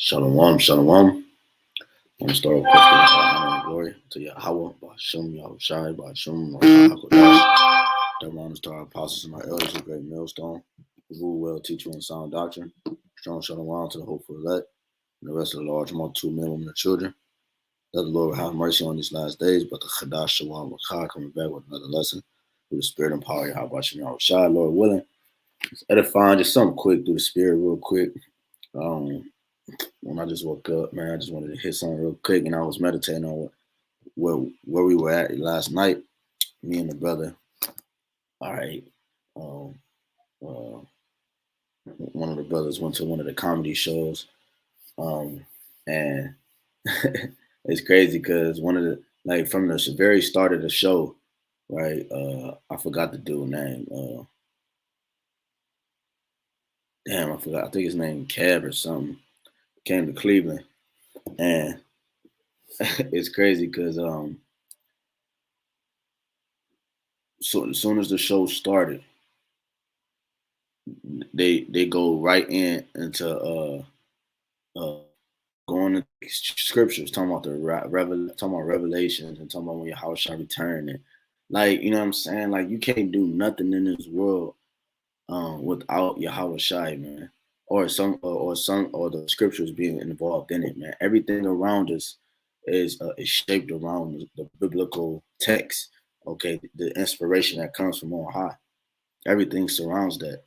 Shalom, shalom. I'm going to start off with honor and glory to Yahawah, BAHASHAM, YAHAWASHI, BAHASHAM, HAQADASH. Double honors to our apostles and our elders, a great millstone, who rule well, teach you in sound doctrine. Strong shalom to the hopeful elect, and the rest of the large multitude, men, women, and children. That the Lord will have mercy on these last days, but the HAQADASH, Shalom, RAWCHAA, coming back with another lesson through the spirit and power of YAHAWASHI, YAHAWASHI, Lord willing. It's edifying, just something quick through the spirit, real quick. When I just woke up, man, I just wanted to hit something real quick, and I was meditating on where we were at last night, me and the brother. All right, one of the brothers went to one of the comedy shows, and it's crazy because one of the from the very start of the show, right? I forgot the dude's name. Damn, I forgot. I think his name Kev or something. Came to Cleveland, and it's crazy because so as soon as the show started, they go right into going into scriptures, talking about talking about Revelations and talking about when Yahweh shall return, and you know what I'm saying, you can't do nothing in this world without Yahweh Shai, man, or the scriptures being involved in it, man. Everything around us is shaped around the biblical text. Okay, the inspiration that comes from on high. Everything surrounds that.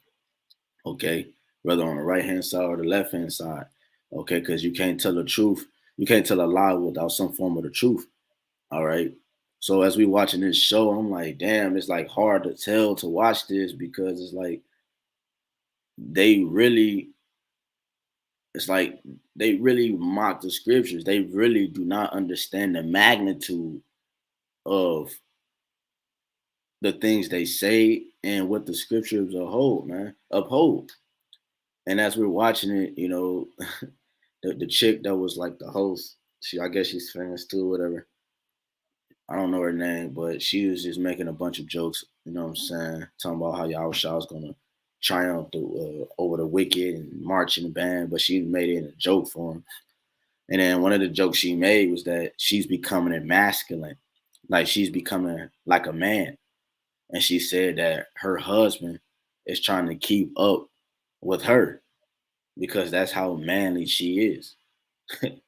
Okay, whether on the right hand side or the left hand side. Okay, because you can't tell the truth. You can't tell a lie without some form of the truth. All right. So as we watching this show, I'm like, damn, it's hard to tell to watch this because it's they really, they really mock the scriptures. They really do not understand the magnitude of the things they say and what the scriptures uphold. And as we're watching it, you know, the chick that was the host, I guess she's famous too, whatever. I don't know her name, but she was just making a bunch of jokes, you know what I'm saying? Talking about how Yahushua was going to triumph over the wicked and march in the band, but she made it a joke for him. And then one of the jokes she made was that she's becoming emasculine, she's becoming like a man. And she said that her husband is trying to keep up with her because that's how manly she is. Talking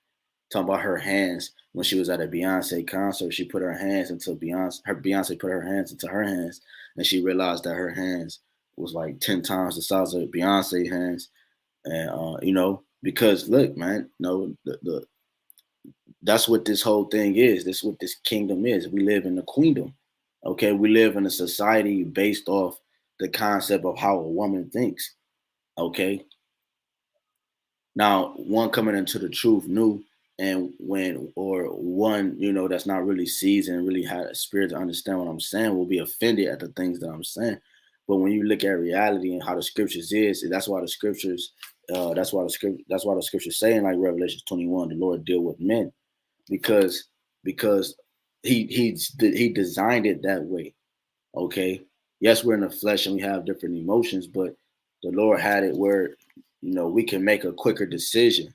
about her hands when she was at a Beyonce concert, she put her hands into Beyonce put her hands into her hands, and she realized that her hands was 10 times the size of Beyonce hands. And you know, because look, man, no, that's what this whole thing is. This is what this kingdom is. We live in the queendom. Okay, we live in a society based off the concept of how a woman thinks. Okay. Now, one coming into the truth new, and one, you know, that's not really seasoned, really had a spirit to understand what I'm saying, will be offended at the things that I'm saying. But when you look at reality and how the scriptures is, that's why the scriptures say in Revelation 21, the Lord deal with men, because he designed it that way. Okay. Yes, we're in the flesh and we have different emotions, but the Lord had it where, you know, we can make a quicker decision.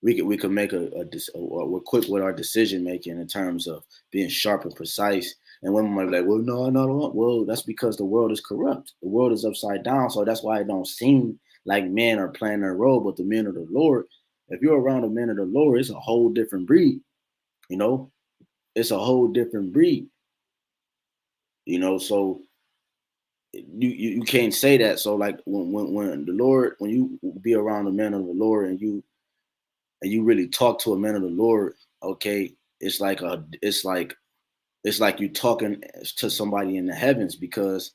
We can make we're quick with our decision making in terms of being sharp and precise. And women might be like, well, no. Well, that's because the world is corrupt. The world is upside down. So that's why it don't seem like men are playing their role, but the men of the Lord, if you're around the men of the Lord, it's a whole different breed. You know, it's a whole different breed. You know, so you can't say that. So when the Lord, when you be around the men of the Lord and you really talk to a man of the Lord, okay, it's like you talking to somebody in the heavens, because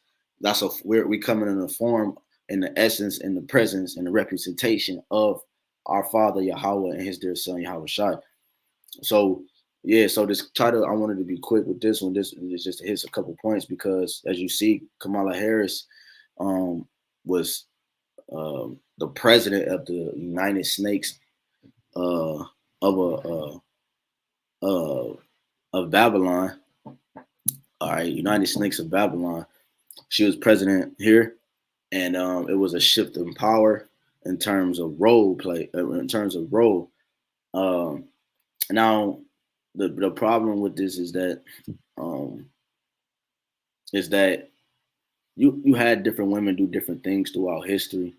we coming in the form, in the essence, in the presence, and the representation of our Father Yahweh and His dear Son Yahawashi. So yeah, so this title, I wanted to be quick with this one. This is just to hit a couple points because, as you see, Kamala Harris was the president of the United Snakes of Babylon. All right, United Snakes of Babylon. She was president here, and it was a shift in power. in terms of role play, in terms of role. Um, Now, the problem with this um, is that you had different women do different things throughout history,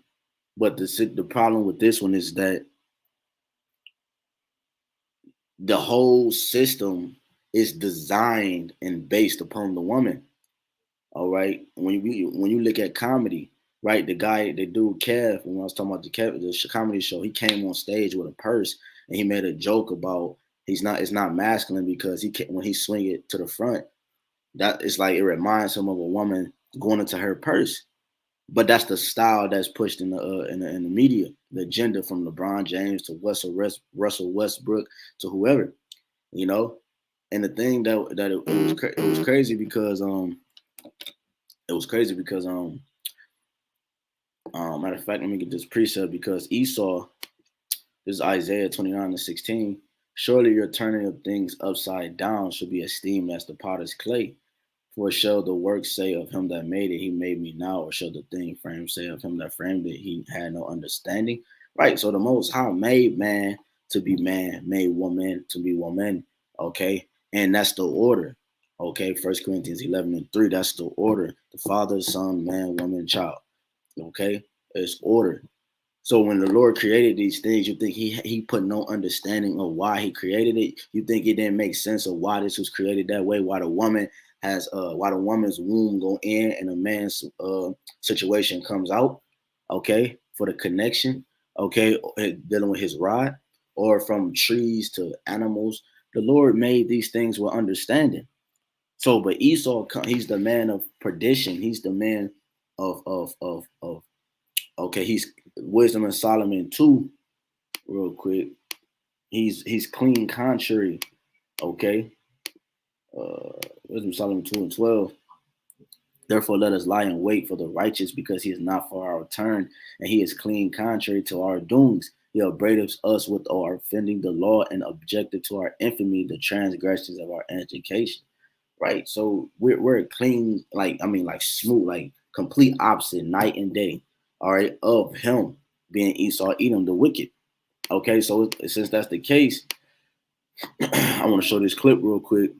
but the problem with this one is that the whole system is designed and based upon the woman. All right, when you look at comedy, right? The dude Kev, when I was talking about the comedy show, he came on stage with a purse and he made a joke about it's not masculine because when he swing it to the front, that it's like it reminds him of a woman going into her purse. But that's the style that's pushed in the media, the agenda from LeBron James to Russell Westbrook to whoever, you know. And the thing it was crazy because it was crazy because matter of fact, let me get this precept because Esau, this is Isaiah 29:16. Surely your turning of things upside down should be esteemed as the potter's clay. For shall the work say of him that made it, he made me now, or shall the thing frame say of him that framed it, he had no understanding? Right. So the Most High made man to be man, made woman to be woman. Okay. And that's the order. Okay. 1 Corinthians 11:3. That's the order. The Father, Son, man, woman, child. Okay. It's order. So when the Lord created these things, you think he put no understanding of why he created it. You think it didn't make sense of why this was created that way, why the woman's womb go in and a man's situation comes out, okay, for the connection, okay, dealing with his rod, or from trees to animals. The Lord made these things with understanding. So, but Esau, he's the man of perdition. He's the man of okay, he's Wisdom and Solomon 2, real quick. He's clean contrary. Okay. Wisdom of Solomon 2:12. Therefore let us lie in wait for the righteous, because he is not for our turn, and he is clean contrary to our doings. He upbraideth us with our offending the law, and objected to our infamy the transgressions of our education. Right? So we're clean, like smooth, like complete opposite, night and day. All right, of him being Esau, Edom, the wicked. Okay, so since that's the case, I want to show this clip real quick.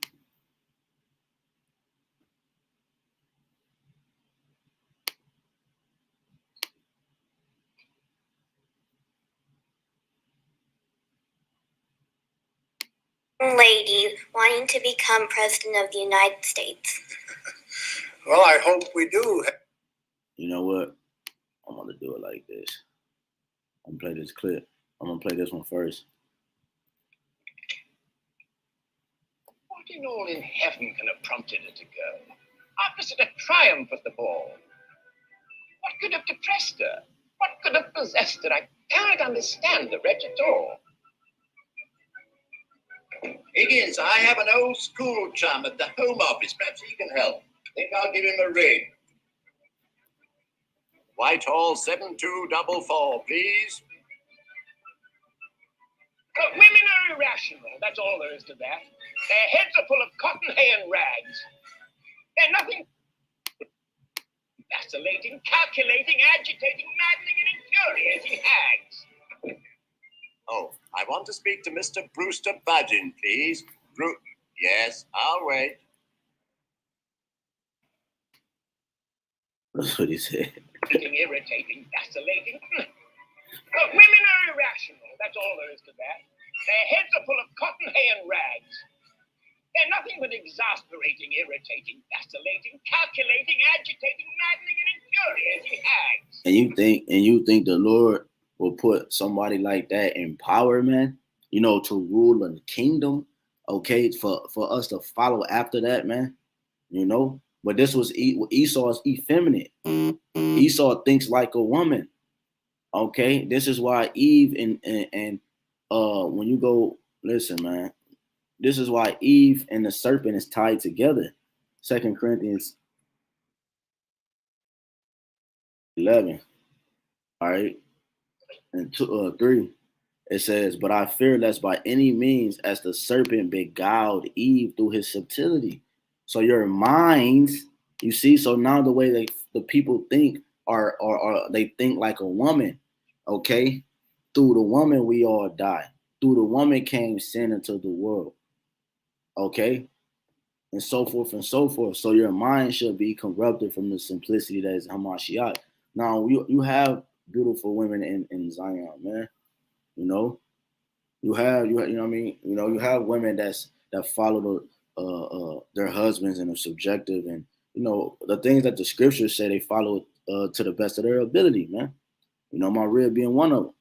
Lady wanting to become president of the United States. Well, I hope we do. You know what? I'm gonna do it like this. I'm gonna play this clip. I'm gonna play this one first. What in all in heaven can have prompted her to go? After such a triumph at the ball. What could have depressed her? What could have possessed her? I cannot understand the wretch at all. Higgins, I have an old school chum at the Home Office. Perhaps he can help. Think I'll give him a ring. Whitehall 7244, please. Look, women are irrational. That's all there is to that. Their heads are full of cotton, hay, and rags. They're nothing vacillating, calculating, agitating, maddening, and infuriating hags. Oh, I want to speak to Mr. Brewster Budgeon, please. Yes, I'll wait. That's what he said. Irritating, vacillating. Look, women are irrational. That's all there is to that. Their heads are full of cotton, hay, and rags. They're nothing but exasperating, irritating, vacillating, calculating, agitating, maddening, and infuriating hags. And you think the Lord will put somebody like that in power, man? You know, to rule a kingdom, okay, for us to follow after that, man. You know, but this was Esau's effeminate. Esau thinks like a woman. Okay, this is why Eve and when you go listen, man, this is why Eve and the serpent is tied together. 2 Corinthians 11. All right, and 3. It says, "But I fear lest by any means, as the serpent beguiled Eve through his subtlety." So your minds, you see, so now the way the people think are they think like a woman. Okay, through the woman we all die. Through the woman came sin into the world. Okay, and so forth and so forth. So your mind should be corrupted from the simplicity that is Hamashiach. Now you have beautiful women in Zion, man. You know, you know what I mean. You know, you have women that follow their husbands and are subjective, and you know the things that the scriptures say they follow to the best of their ability, man. You know, my rib being one of them.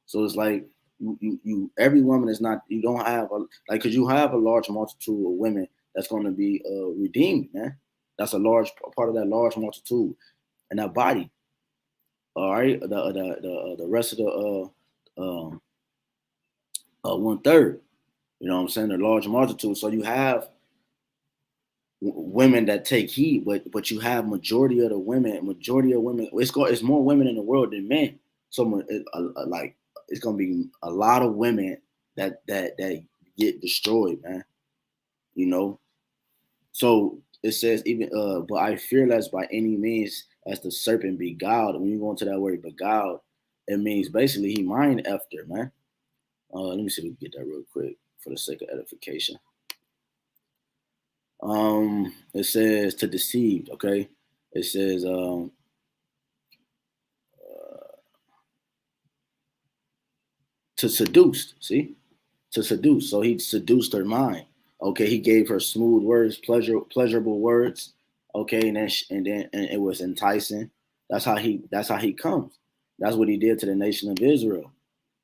So it's like you every woman is not, you don't have a, like, because you have a large multitude of women that's going to be redeemed, man. That's a large part of that large multitude and that body. All right, the rest of the 1/3. You know what I'm saying? The large multitude. So you have women that take heed, but you have majority of women. It's more women in the world than men. So like it's gonna be a lot of women that get destroyed, man. You know. So it says even but I fear lest by any means as the serpent beguiled. When you go into that word beguiled, it means basically he mind after, man. Let me see if we can get that real quick for the sake of edification. It says to deceive. Okay, it says to seduce. See, to seduce. So he seduced her mind. Okay, he gave her smooth words, pleasurable words. Okay, and it was enticing. That's how he comes. That's what he did to the nation of Israel.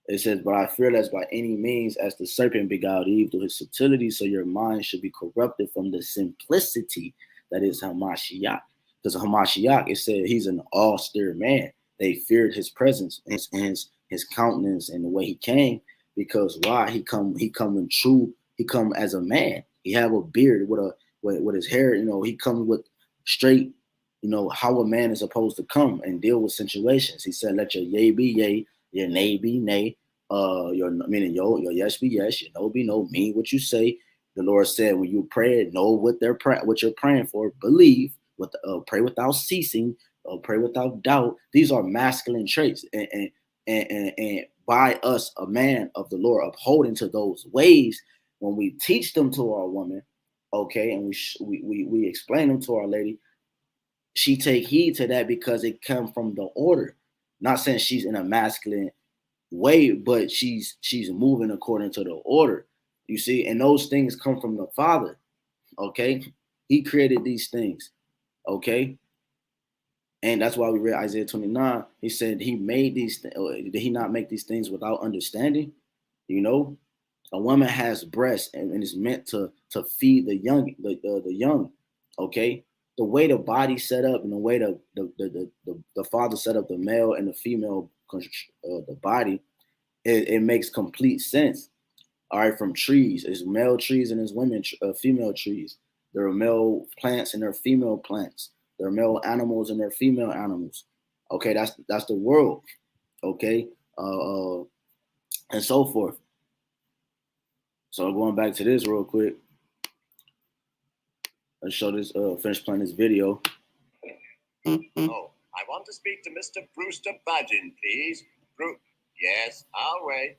It says, but I fear lest by any means, as the serpent beguiled Eve through his subtlety, so your mind should be corrupted from the simplicity that is Hamashiach. Because Hamashiach, it said he's an austere man. They feared his presence, his countenance, and the way he came. Because why? He come in true. He come as a man. He have a beard with his hair. You know, he comes with straight. You know how a man is supposed to come and deal with situations. He said, "Let your yea be yea, your nay be nay, your meaning your yes be yes, your no be no. Mean what you say." The Lord said, "When you pray, know what you're praying for. Believe, pray without ceasing, pray without doubt." These are masculine traits, and by us, a man of the Lord, upholding to those ways, when we teach them to our woman, okay, and we explain them to our lady, she take heed to that because it come from the order. Not saying she's in a masculine way, but she's moving according to the order. You see, and those things come from the Father. Okay, He created these things. Okay, and that's why we read Isaiah 29. He said He made these. Did He not make these things without understanding? You know, a woman has breasts and is meant to feed the young, the young. Okay, the way the body set up and the way the father set up the male and the female, the body, it makes complete sense. All right, from trees, there's male trees and there's female trees. There are male plants and there are female plants. There are male animals and there are female animals. Okay, that's the world. Okay, and so forth. So going back to this real quick, let's show this. Finish playing this video. Oh, I want to speak to Mr. Brewster Budgeon, please. Yes, I'll wait.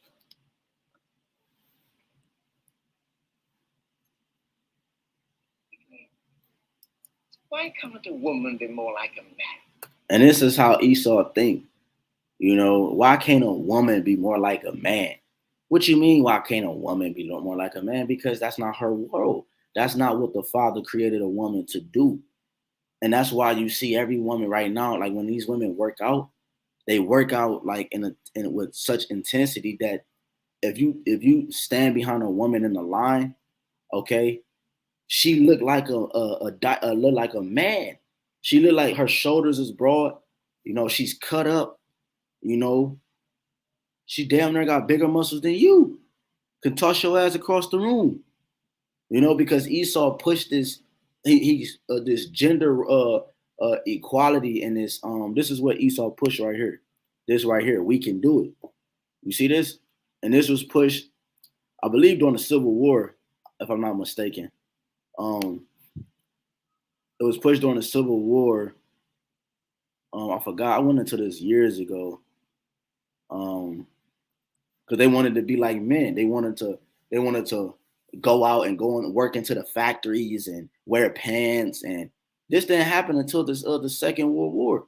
Why can't a woman be more like a man? And this is how Esau think. You know, why can't a woman be more like a man? What you mean, why can't a woman be more like a man? Because that's not her world. That's not what the Father created a woman to do. And that's why you see every woman right now, like when these women work out, they work out like in with such intensity that if you stand behind a woman in the line, okay, she look like look like a man. She look like her shoulders is broad, you know, she's cut up, you know, she damn near got bigger muscles than you. Can toss your ass across the room, you know, because Esau pushed this he's this gender equality and this is what Esau pushed right here. This right here, we can do it. You see this? And this was pushed, I believe, during the Civil War, if I'm not mistaken. It was pushed during the Civil War. I forgot. I went into this years ago. because they wanted to be like men. They wanted to go out and go and work into the factories and wear pants. And this didn't happen until the Second World War.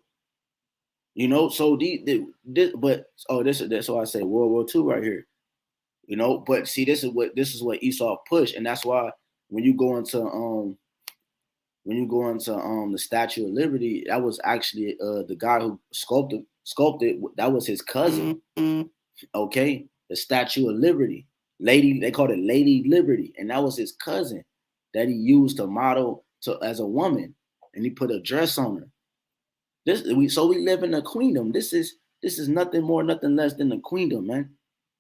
You know, so that's why I say World War II right here. You know, but see, this is what Esau pushed, and that's why when you go into the Statue of Liberty, that was actually the guy who sculpted that was his cousin. Okay, the Statue of Liberty, they called it Lady Liberty, and that was his cousin that he used to model as a woman, and he put a dress on her. So we live in a queendom. This is nothing more, nothing less than a queendom, man.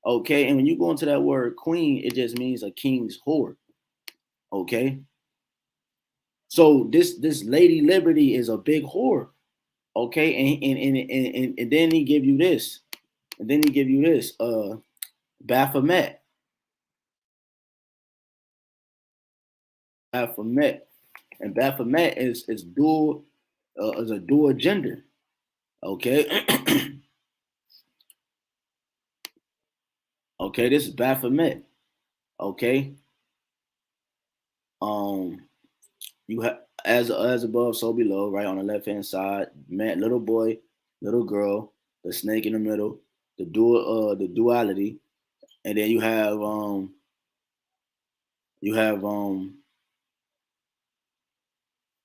Okay, and when you go into that word queen, it just means a king's whore. Okay, so this Lady Liberty is a big whore. Okay, and then he give you this, Baphomet. And Baphomet is dual, is a dual gender. Okay. Okay, this is Baphomet. Okay. You have as above, so below, right on the left hand side, man, little boy, little girl, the snake in the middle, the duality, and then you have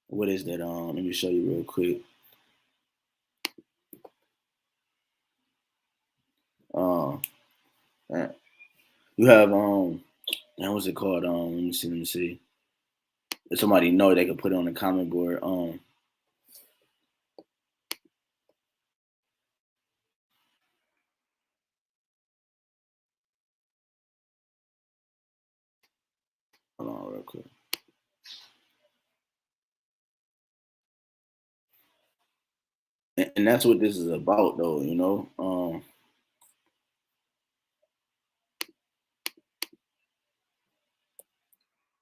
what is that? Let me show you real quick. You have what's it called? Let me see. If somebody know, they can put it on the comment board. Hold on real quick. And that's what this is about, though, you know.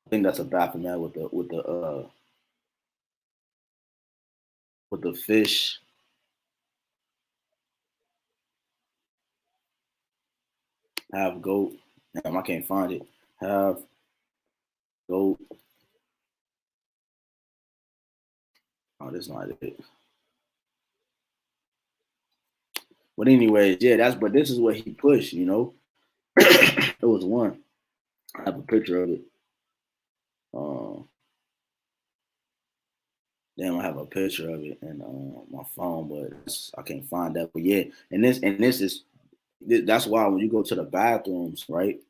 I think that's a Baphomet with the fish. Have goat. Damn, I can't find it. Have goat. Oh, that's not it. But anyways, yeah, but this is what he pushed, you know. It was one. I have a picture of it. Damn, I have a picture of it in my phone, but I can't find that. But yeah, that's why when you go to the bathrooms, right?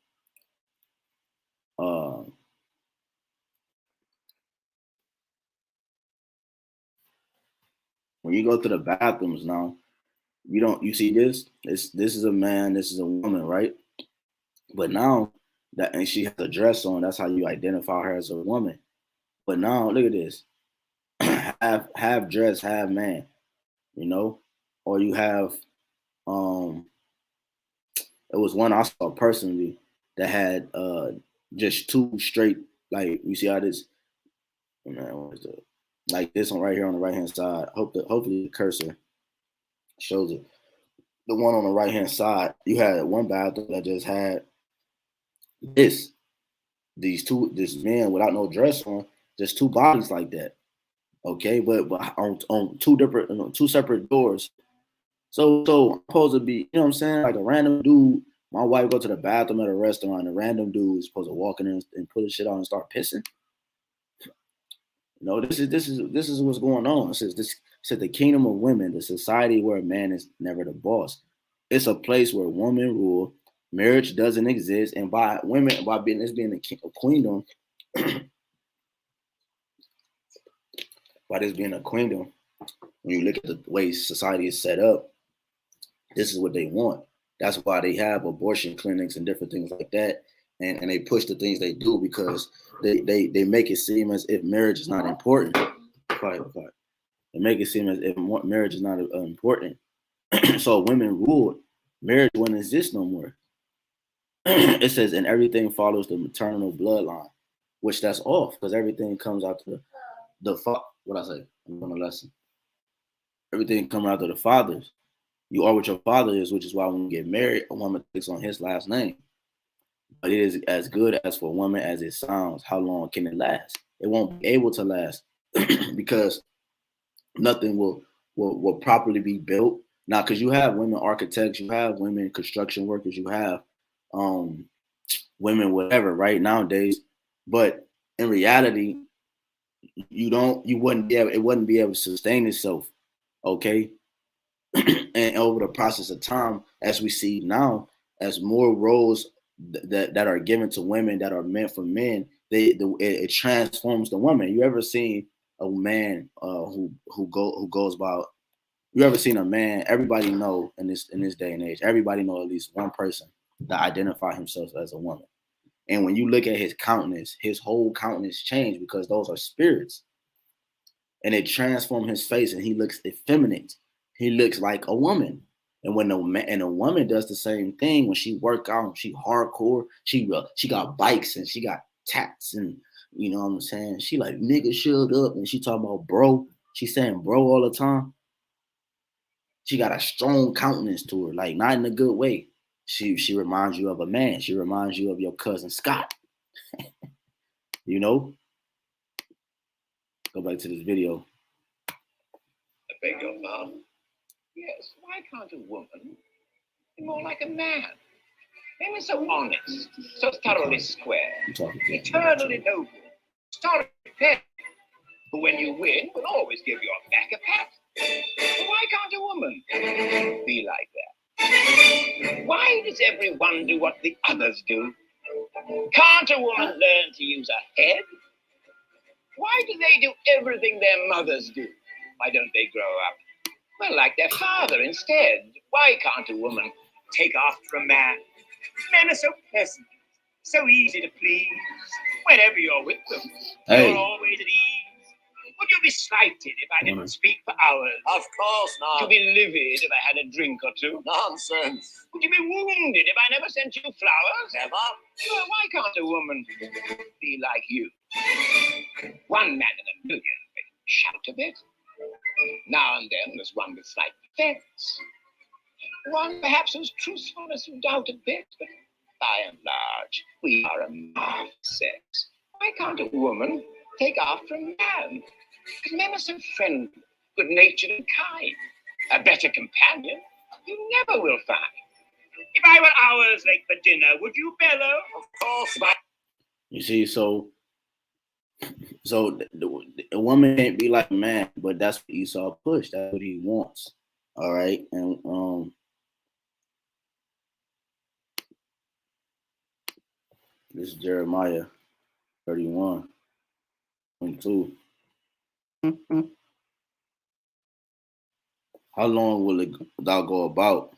When you go to the bathrooms now, you see this is a man, this is a woman, right? But now and she has a dress on, that's how you identify her as a woman. But now look at this. half dress, half man, you know? Or you have it was one I saw personally that had just two straight, like you see how this, man, what is it? Like this one right here on the right hand side. Hopefully the cursor shows it. The one on the right hand side, you had one bathroom that just had this man without no dress on, just two bodies like that. Okay, but on two separate doors. So I'm supposed to be, you know what I'm saying, like a random dude. My wife go to the bathroom at a restaurant, and a random dude is supposed to walk in and put his shit on and start pissing. You know, this is what's going on. It says the kingdom of women, the society where a man is never the boss. It's a place where women rule. Marriage doesn't exist, and by being a queendom, by this being a queendom, when you look at the way society is set up, this is what they want. That's why they have abortion clinics and different things like that. And they push the things they do because they make it seem as if marriage is not important. They make it seem as if marriage is not important. So women ruled, marriage wouldn't exist no more. It says, and everything follows the maternal bloodline, which that's off because everything comes out to what I say. I'm on a lesson. Everything comes out to the fathers. You are what your father is, which is why when you get married, a woman takes on his last name. But it is as good as for a woman as it sounds. How long can it last? It won't be able to last because nothing will properly be built. Now, because you have women architects, you have women construction workers, you have um, women whatever, right, nowadays. But in reality, you wouldn't be able, it wouldn't be able to sustain itself, okay? And over the process of time, as we see now, as more roles that are given to women that are meant for men, it transforms the woman. You ever seen a man who goes by? You ever seen a man? Everybody know in this day and age, everybody know at least one person that identify himself as a woman. And when you look at his countenance, his whole countenance changed because those are spirits, and it transformed his face, and he looks effeminate. He looks like a woman. And when a woman does the same thing, when she work out, she hardcore, she got bikes and she got tats, and you know what I'm saying. She like nigga shut up, and she talking about bro. She saying bro all the time. She got a strong countenance to her, like not in a good way. She reminds you of a man. She reminds you of your cousin Scott. You know. Go back to this video. I beg your pardon. Yes, why can't a woman be more like a man? Men are so honest, so thoroughly square, eternally noble, historically fair. But when you win, will always give your back a pat. But why can't a woman be like that? Why does everyone do what the others do? Can't a woman learn to use her head? Why do they do everything their mothers do? Why don't they grow up, well, like their father instead? Why can't a woman take after a man? Men are so pleasant, so easy to please. Whenever you're with them, you're always at ease. Would you be slighted if I didn't speak for hours? Of course not. Would you be livid if I had a drink or two? Nonsense. Would you be wounded if I never sent you flowers? Never. Well, why can't a woman be like you? One man in a million may shout a bit. Now and then there's one with slight defects. One perhaps whose truthfulness you doubt a bit, but by and large, we are a marvelous sex. Why can't a woman take after a man? Because men are so friendly, good-natured and kind. A better companion you never will find. If I were hours late for dinner, would you bellow? Of course not. You see, so the woman can't be like a man, but that's what Esau pushed. That's what he wants. All right, and this is Jeremiah 31:22. How long will thou go about,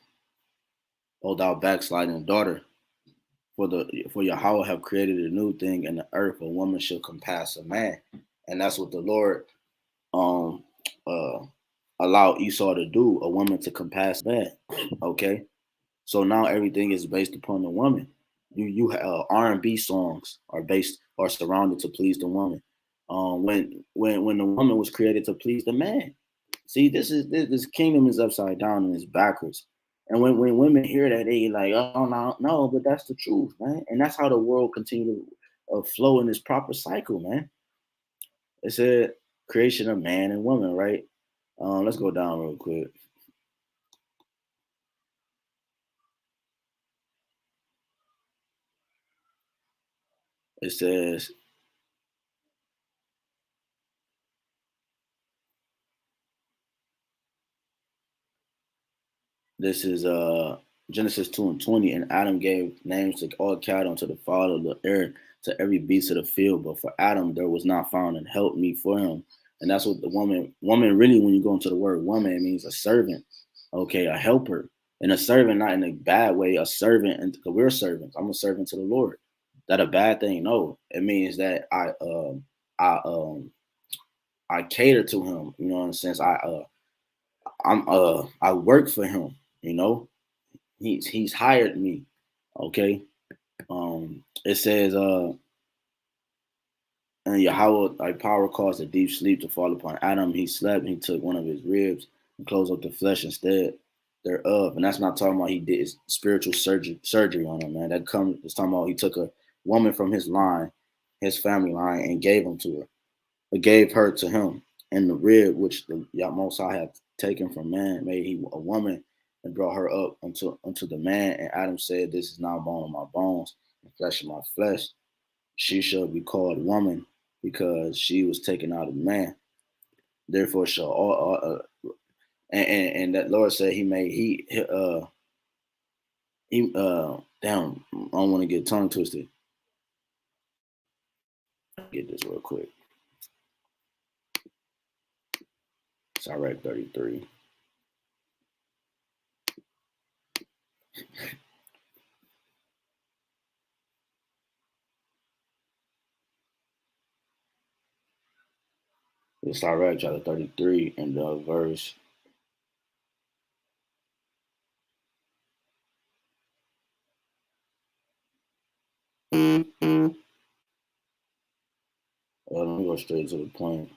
O thou backsliding daughter? For Yahweh have created a new thing in the earth. A woman shall compass a man, and that's what the Lord allowed Esau to do. A woman to compass a man. Okay, so now everything is based upon the woman. You R&B songs are surrounded to please the woman. When the woman was created to please the man. See, this kingdom is upside down and it's backwards. And when women hear that, they like, oh no, but that's the truth, man. And that's how the world continue to flow in this proper cycle, man. It said creation of man and woman, right? Let's go down real quick. It says, this is Genesis 2:20, and Adam gave names to all cattle, and to the fowl of the air, to every beast of the field. But for Adam there was not found an help meet for him. And that's what the woman really, when you go into the word woman, it means a servant, okay, a helper. And a servant, not in a bad way, a servant, and we're servants. I'm a servant to the Lord. That a bad thing? No, it means that I cater to him, you know, in a sense. I work for him, you know. He's hired me. Okay. It says and Yahweh thy power caused a deep sleep to fall upon Adam. He slept, and he took one of his ribs and closed up the flesh instead. thereof. And that's not talking about he did spiritual surgery on him, man. It's talking about he took a woman from his line, his family line, and gave him to her. But gave her to him. And the rib which the Most High had taken from man, made he a woman and brought her up unto the man. And Adam said, this is now bone of my bones and flesh of my flesh. She shall be called woman because she was taken out of man. Therefore shall all and that Lord said he damn, I don't want to get tongue twisted. Get this real quick. Sirach 33. It's Sirach chapter 33 and verse. Let me go straight to the point.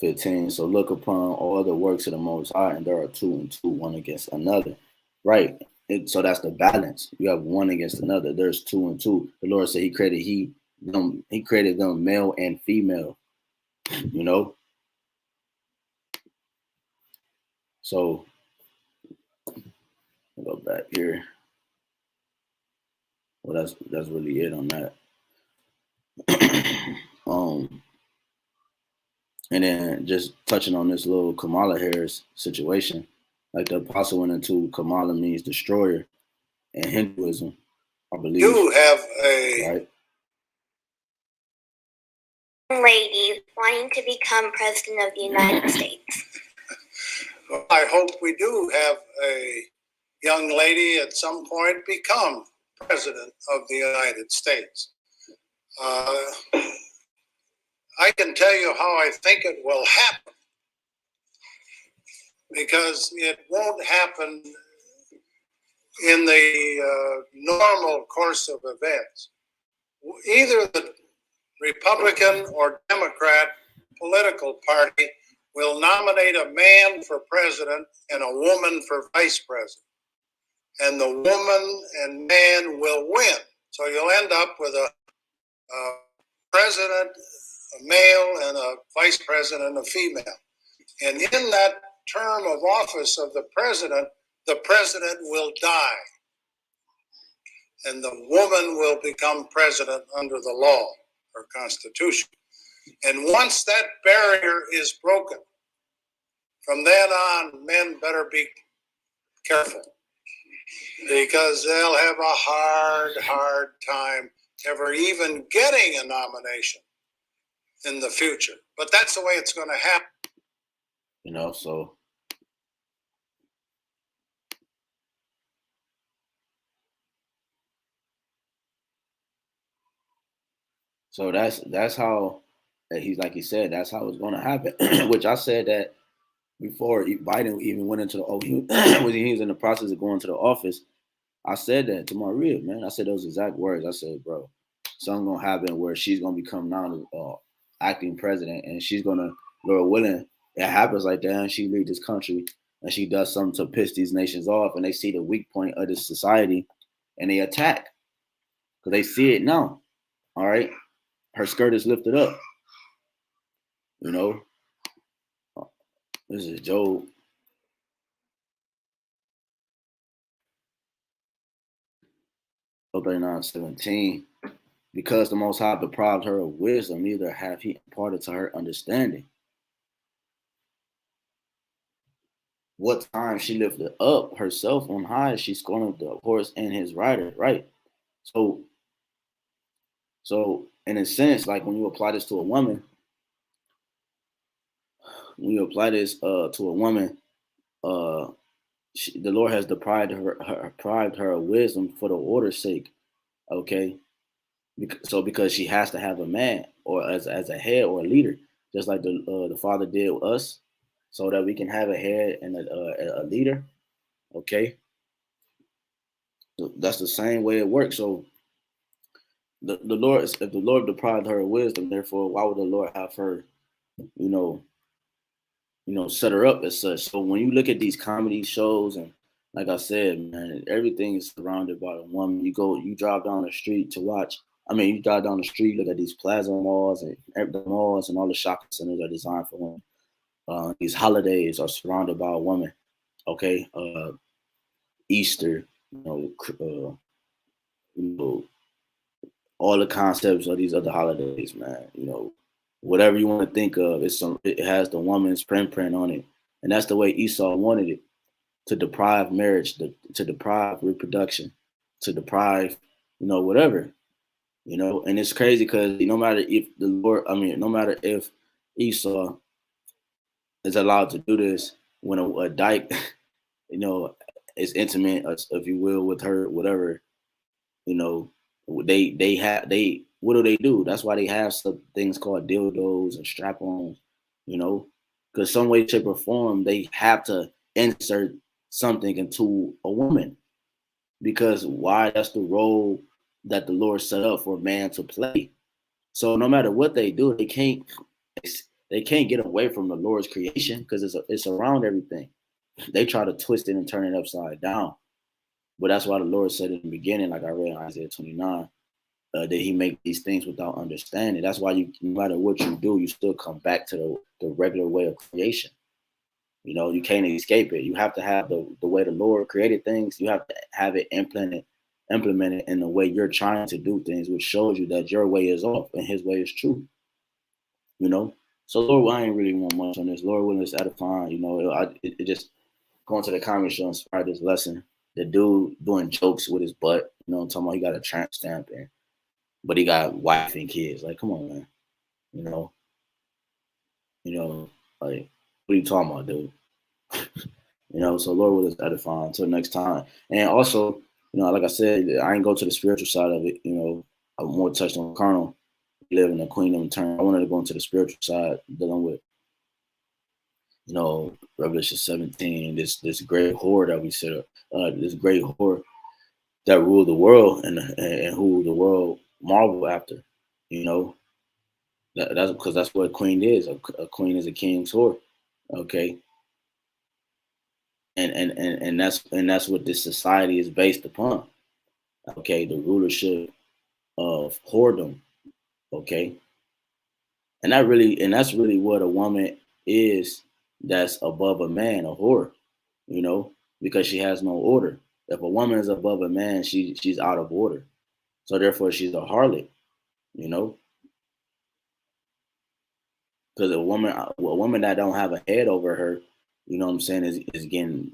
15. So look upon all the works of the Most High, and there are two and two, one against another. Right. So that's the balance. You have one against another. There's two and two. The Lord said he created them male and female. You know. So I'll go back here. Well, that's really it on that. And then just touching on this little Kamala Harris situation, like the apostle went into Kamala means destroyer in Hinduism, I believe. You have a right? lady wanting to become president of the United States. Well, I hope we do have a young lady at some point become president of the United States. I can tell you how I think it will happen, because it won't happen in the normal course of events. Either the Republican or Democrat political party will nominate a man for president and a woman for vice president. And the woman and man will win. So you'll end up with a president, a male, and a vice president, a female. And in that term of office of the president will die. And the woman will become president under the law or constitution. And once that barrier is broken, from then on, men better be careful, because they'll have a hard time ever even getting a nomination in the future. But that's the way it's going to happen. You know, so that's how he's, like he said, that's how it's going to happen. Which I said that before Biden even went into when he was in the process of going to the office. I said that to Maria, man. I said those exact words. I said, bro, something's gonna happen where she's gonna become now acting president, and she's gonna, Lord willing, it happens like that, and she leads this country, and she does something to piss these nations off, and they see the weak point of this society, and they attack because they see it now. All right, her skirt is lifted up. You know, this is Job. Job 39:17. Because the Most High deprived her of wisdom, neither hath he imparted to her understanding. What time she lifted up herself on high, she scorned the horse and his rider, right? So in a sense, like when you apply this to a woman, the Lord has deprived her of wisdom for the order's sake, okay? So because she has to have a man or as a head or a leader, just like the Father did with us, so that we can have a head and a leader. Okay, so that's the same way it works. So the Lord, if the Lord deprived her of wisdom, therefore, why would the Lord have her, you know, set her up as such. So when you look at these comedy shows, and like I said, man, everything is surrounded by a woman. You drive down the street to watch. I mean, you drive down the street, look at these plaza malls and the malls, and all the shopping centers are designed for women. These holidays are surrounded by a woman. Okay, Easter, you know, all the concepts of these other holidays, man. Whatever you want to think of, it has the woman's print on it, and that's the way Esau wanted it, to deprive marriage, to deprive reproduction, to deprive, whatever, And it's crazy because no matter if no matter if Esau is allowed to do this when a dyke, is intimate, if you will, with her, whatever, they what do? That's why they have some things called dildos and strap-ons, because some way, shape, or form they have to insert something into a woman, because why? That's the role that the Lord set up for a man to play. So no matter what they do, they can't get away from the Lord's creation, because it's around everything. They try to twist it and turn it upside down. But that's why the Lord said in the beginning, like I read in Isaiah 29, that he make these things without understanding. That's why no matter what you do, you still come back to the regular way of creation. You can't escape it. You have to have the way the Lord created things. You have to have it implemented in the way you're trying to do things, which shows you that your way is off and his way is true. So Lord, I ain't really want much on this. Lord willing, it's edifying. It just going to the comedy show inspired this lesson. The dude doing jokes with his butt, I'm talking about, he got a tramp stamp in, but he got wife and kids. Like, come on, man. Like, what are you talking about, dude? So Lord will is edifying. Until next time. And also, like I said, I ain't go to the spiritual side of it. I'm more touched on carnal. We live in the Queendom term. I wanted to go into the spiritual side, dealing with, Revelation 17, this great whore that we set up, this great whore that ruled the world and who the world marvel after. That's because that's what a queen is. A queen is a king's whore. Okay. And that's what this society is based upon. Okay, the rulership of whoredom. Okay. And that's really what a woman is that's above a man, a whore, because she has no order. If a woman is above a man, she's out of order. So therefore she's a harlot, because a woman that don't have a head over her, is getting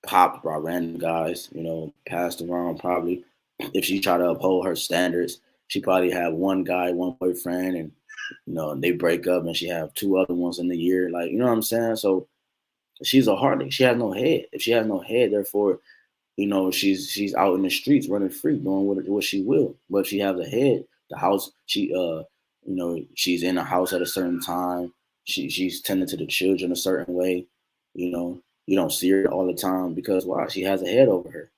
popped by random guys, passed around probably. If she try to uphold her standards, she probably have one guy, one boyfriend, and they break up and she have two other ones in the year. Like, you know what I'm saying? So she's a harlot. She has no head. If she has no head, therefore, she's out in the streets running free, doing what she will. But if she has a head, the house, she's in the house at a certain time. She's tending to the children a certain way. You don't see her all the time because why? She has a head over her.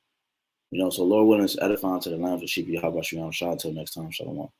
So Lord willing, is edifying to the lambs of sheep. YAHAWASHI. Shout out till next time. Shalom.